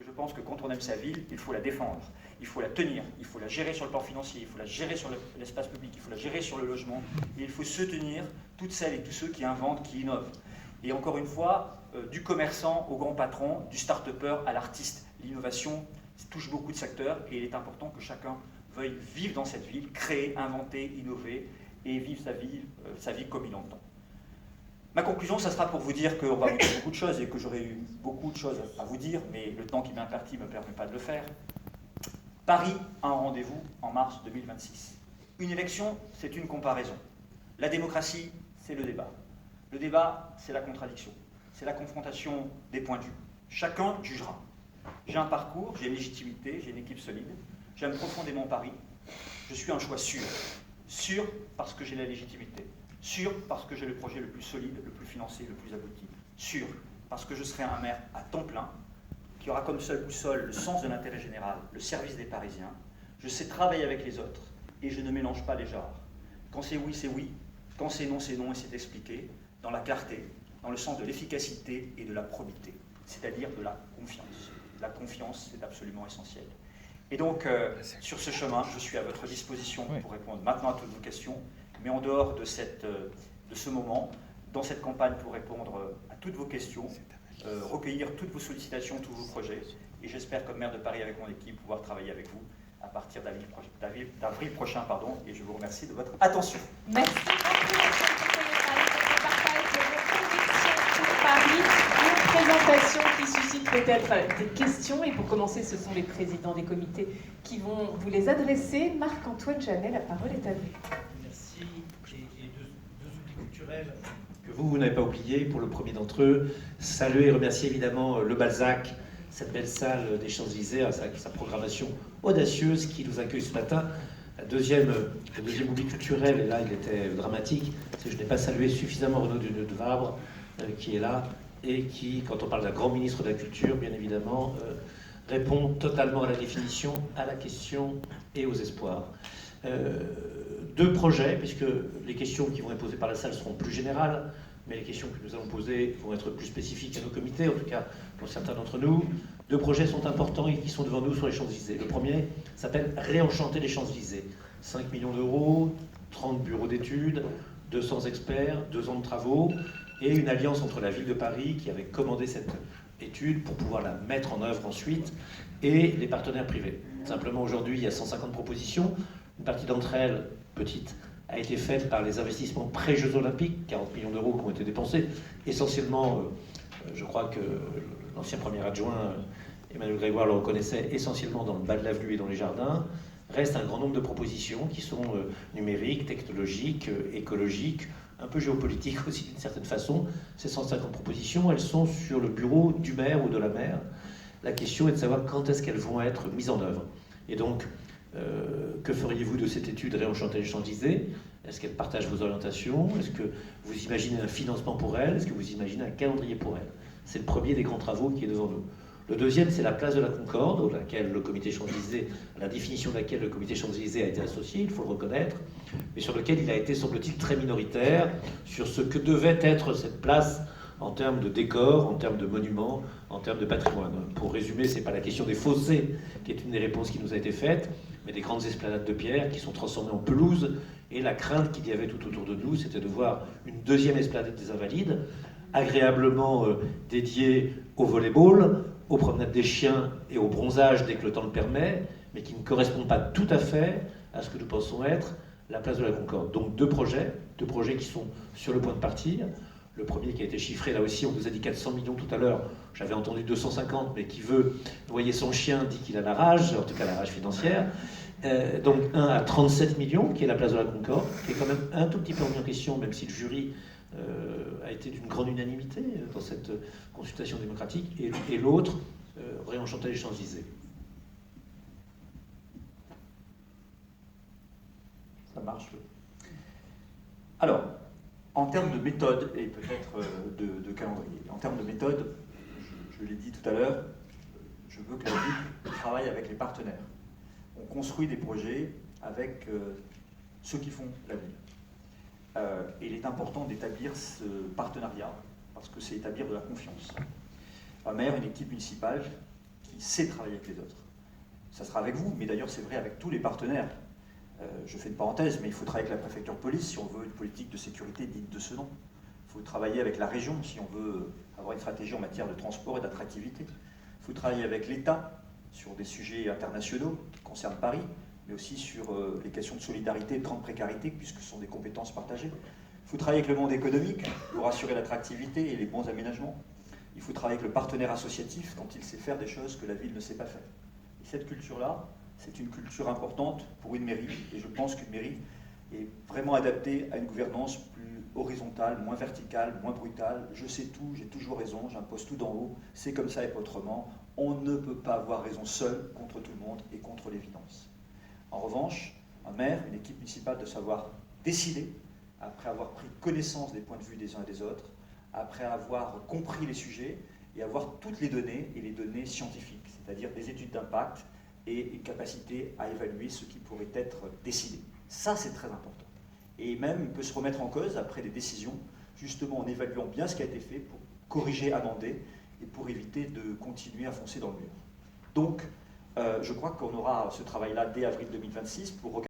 je pense que quand on aime sa ville, il faut la défendre, il faut la tenir, il faut la gérer sur le plan financier, il faut la gérer sur l'espace public, il faut la gérer sur le logement, et il faut soutenir toutes celles et tous ceux qui inventent, qui innovent. Et encore une fois, du commerçant au grand patron, du start-upper à l'artiste. L'innovation touche beaucoup de secteurs et il est important que chacun veuille vivre dans cette ville, créer, inventer, innover et vivre sa vie comme il entend. Ma conclusion, ça sera pour vous dire qu'on va vous dire beaucoup de choses et que j'aurais eu beaucoup de choses à vous dire, mais le temps qui m'est imparti ne me permet pas de le faire. Paris a un rendez-vous en mars 2026. Une élection, c'est une comparaison. La démocratie, c'est le débat. Le débat, c'est la contradiction. C'est la confrontation des points de vue. Chacun jugera. J'ai un parcours, j'ai une légitimité, j'ai une équipe solide. J'aime profondément Paris. Je suis un choix sûr. Sûr parce que j'ai la légitimité. Sûr parce que j'ai le projet le plus solide, le plus financé, le plus abouti. Sûr parce que je serai un maire à temps plein, qui aura comme seule boussole le sens de l'intérêt général, le service des Parisiens. Je sais travailler avec les autres et je ne mélange pas les genres. Quand c'est oui, c'est oui. Quand c'est non, et c'est expliqué, dans la clarté, dans le sens de l'efficacité et de la probité, c'est-à-dire de la confiance. La confiance, c'est absolument essentiel. Et donc, sur ce chemin, je suis à votre disposition pour répondre maintenant à toutes vos questions, mais en dehors de ce moment, dans cette campagne pour répondre à toutes vos questions, recueillir toutes vos sollicitations, tous vos projets, et j'espère, comme maire de Paris avec mon équipe, pouvoir travailler avec vous à partir d'avril prochain, et je vous remercie de votre attention. Merci beaucoup, pour partage de vos convictions pour Paris, une présentation qui suscite peut-être des questions, et pour commencer, ce sont les présidents des comités qui vont vous les adresser. Marc-Antoine Jeannet, la parole est à vous. Merci. Et deux oublis culturels que vous n'avez pas oublié, pour le premier d'entre eux, saluer et remercier évidemment le Balzac, cette belle salle des Champs-Élysées, avec sa programmation audacieuse qui nous accueille ce matin. Le deuxième oubli culturel, et là il était dramatique, c'est que je n'ai pas salué suffisamment Renaud de Vabre, qui est là, et qui, quand on parle d'un grand ministre de la Culture, bien évidemment, répond totalement à la définition, à la question et aux espoirs. Deux projets, puisque les questions qui vont être posées par la salle seront plus générales, mais les questions que nous allons poser vont être plus spécifiques à nos comités, en tout cas pour certains d'entre nous. Deux projets sont importants et qui sont devant nous sur les Champs-Élysées. Le premier s'appelle Réenchanter les Champs-Élysées. 5 millions d'euros, 30 bureaux d'études, 200 experts, 2 ans de travaux, et une alliance entre la ville de Paris, qui avait commandé cette étude pour pouvoir la mettre en œuvre ensuite, et les partenaires privés. Simplement, aujourd'hui, il y a 150 propositions. Une partie d'entre elles, petite, a été faite par les investissements pré-Jeux Olympiques, 40 millions d'euros qui ont été dépensés, essentiellement, je crois que l'ancien premier adjoint, Emmanuel Grégoire, le reconnaissait, essentiellement dans le bas de l'avenue et dans les jardins. Reste un grand nombre de propositions qui sont numériques, technologiques, écologiques, un peu géopolitiques aussi d'une certaine façon. Ces 150 propositions, elles sont sur le bureau du maire ou de la maire. La question est de savoir quand est-ce qu'elles vont être mises en œuvre. Et donc, que feriez-vous de cette étude Réenchanter les Champs-Élysées? Est-ce qu'elle partage vos orientations? Est-ce que vous imaginez un financement pour elle? Est-ce que vous imaginez un calendrier pour elle? C'est le premier des grands travaux qui est devant nous. Le deuxième, c'est la place de la Concorde, à la définition de laquelle le comité Champs-Élysées a été associé, il faut le reconnaître, mais sur lequel il a été, semble-t-il, très minoritaire, sur ce que devait être cette place en termes de décor, en termes de monuments, en termes de patrimoine. Pour résumer, ce n'est pas la question des fossés qui est une des réponses qui nous a été faite, mais des grandes esplanades de pierre qui sont transformées en pelouse, et la crainte qu'il y avait tout autour de nous, c'était de voir une deuxième esplanade des Invalides, agréablement dédiée au volleyball, aux promenades des chiens et au bronzage dès que le temps le permet, mais qui ne correspond pas tout à fait à ce que nous pensons être la place de la Concorde. Donc deux projets qui sont sur le point de partir. Le premier qui a été chiffré, là aussi, on nous a dit 400 millions tout à l'heure, j'avais entendu 250, mais qui veut noyer son chien, dit qu'il a la rage, en tout cas la rage financière. Donc un à 37 millions, qui est la place de la Concorde, qui est quand même un tout petit peu remis en question, même si le jury a été d'une grande unanimité dans cette consultation démocratique, et l'autre, Réenchanter les Champs-Élysées. Ça marche. Alors, en termes de méthode, et peut-être de calendrier, en termes de méthode, je l'ai dit tout à l'heure, je veux que la ville travaille avec les partenaires. On construit des projets avec ceux qui font la ville. Et il est important d'établir ce partenariat, parce que c'est établir de la confiance. Un maire, une équipe municipale qui qui sait travailler avec les autres. Ça sera avec vous, mais d'ailleurs c'est vrai avec tous les partenaires. Je fais une parenthèse, mais il faut travailler avec la préfecture de police si on veut une politique de sécurité digne de ce nom. Il faut travailler avec la région si on veut avoir une stratégie en matière de transport et d'attractivité. Il faut travailler avec l'État sur des sujets internationaux qui concernent Paris, mais aussi sur les questions de solidarité et de grande précarité, puisque ce sont des compétences partagées. Il faut travailler avec le monde économique pour assurer l'attractivité et les bons aménagements. Il faut travailler avec le partenaire associatif quand il sait faire des choses que la ville ne sait pas faire. Et cette culture-là, c'est une culture importante pour une mairie, et je pense qu'une mairie est vraiment adaptée à une gouvernance plus horizontale, moins verticale, moins brutale. Je sais tout, j'ai toujours raison, j'impose tout d'en haut, c'est comme ça et pas autrement. On ne peut pas avoir raison seul contre tout le monde et contre l'évidence. En revanche, un maire, une équipe municipale doit savoir décider, après avoir pris connaissance des points de vue des uns et des autres, après avoir compris les sujets et avoir toutes les données, et les données scientifiques, c'est-à-dire des études d'impact et une capacité à évaluer ce qui pourrait être décidé. Ça, c'est très important. Et même, il peut se remettre en cause après des décisions, justement en évaluant bien ce qui a été fait pour corriger, amender, et pour éviter de continuer à foncer dans le mur. Donc, je crois qu'on aura ce travail-là dès avril 2026 pour